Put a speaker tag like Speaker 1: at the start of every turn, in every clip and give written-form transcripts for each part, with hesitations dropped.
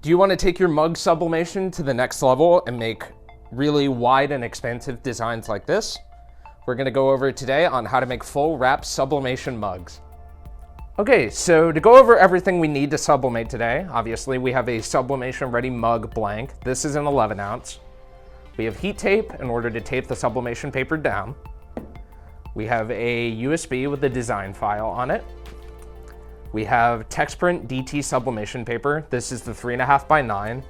Speaker 1: Do you want to take your mug sublimation to the next level and make really wide and expansive designs like this? We're going to go over today on how to make full wrap sublimation mugs. Okay, so to go over everything we need to sublimate today, obviously we have a sublimation ready mug blank. This is an 11 ounce. We have heat tape in order to tape the sublimation paper down. We have a USB with the design file on it. We have TexPrint DT sublimation paper. This is the 3.5 by 9.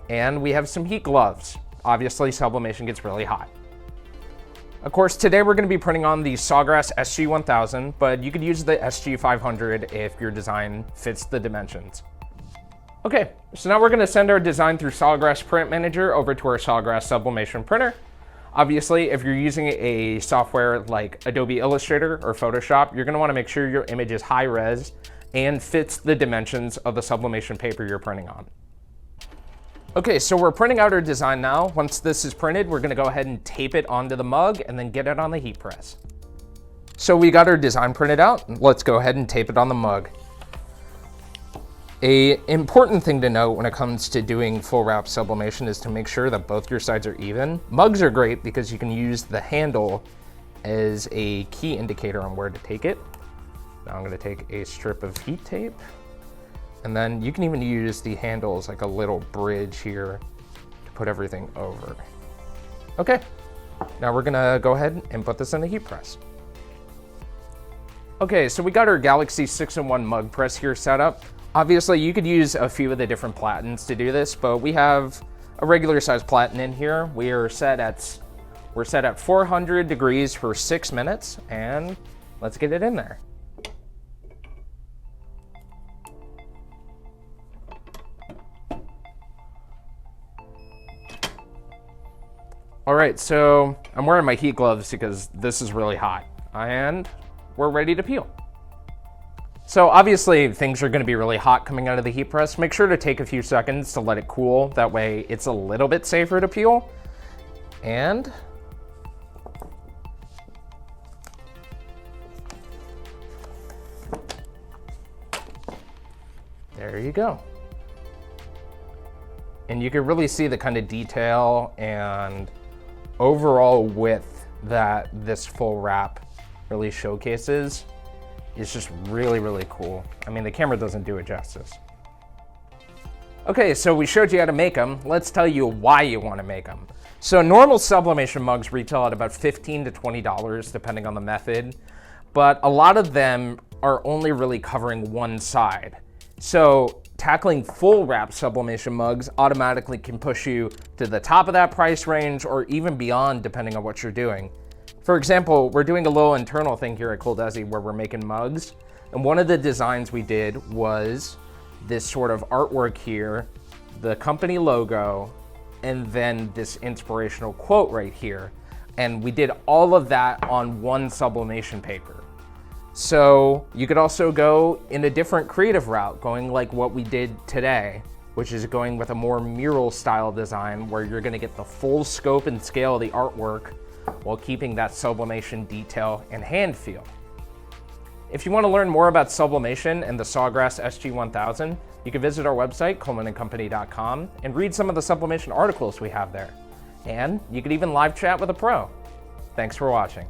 Speaker 1: And we have some heat gloves. Obviously, sublimation gets really hot. Of course, today we're going to be printing on the Sawgrass SG-1000, but you could use the SG-500 if your design fits the dimensions. Okay, so now we're going to send our design through Sawgrass Print Manager over to our Sawgrass sublimation printer. Obviously, if you're using a software like Adobe Illustrator or Photoshop, you're going to want to make sure your image is high res and fits the dimensions of the sublimation paper you're printing on. Okay, so we're printing out our design now. Once this is printed, we're going to go ahead and tape it onto the mug and then get it on the heat press. So we got our design printed out. Let's go ahead and tape it on the mug. An important thing to note when it comes to doing full wrap sublimation is to make sure that both your sides are even. Mugs are great because you can use the handle as a key indicator on where to take it. Now I'm going to take a strip of heat tape, and then you can even use the handle as like a little bridge here to put everything over. Okay, now we're going to go ahead and put this in the heat press. Okay, so we got our Galaxy 6-in-1 mug press here set up. Obviously, you could use a few of the different platens to do this, but we have a regular size platen in here. We're set at 400 degrees for 6 minutes, and let's get it in there. All right, so I'm wearing my heat gloves because this is really hot, and we're ready to peel. So obviously things are going to be really hot coming out of the heat press. Make sure to take a few seconds to let it cool. That way it's a little bit safer to peel. And there you go. And you can really see the kind of detail and overall width that this full wrap really showcases. It's just really, really cool. I mean, the camera doesn't do it justice. Okay, so we showed you how to make them. Let's tell you why you want to make them. So normal sublimation mugs retail at about $15 to $20, depending on the method, but a lot of them are only really covering one side. So tackling full wrap sublimation mugs automatically can push you to the top of that price range or even beyond, depending on what you're doing. For example, we're doing a little internal thing here at ColDesi where we're making mugs. And one of the designs we did was this sort of artwork here, the company logo, and then this inspirational quote right here. And we did all of that on one sublimation paper. So you could also go in a different creative route, going like what we did today, which is going with a more mural style design where you're gonna get the full scope and scale of the artwork while keeping that sublimation detail and hand feel. If you want to learn more about sublimation and the Sawgrass SG-1000, you can visit our website, colemanandcompany.com, and read some of the sublimation articles we have there. And you could even live chat with a pro. Thanks for watching.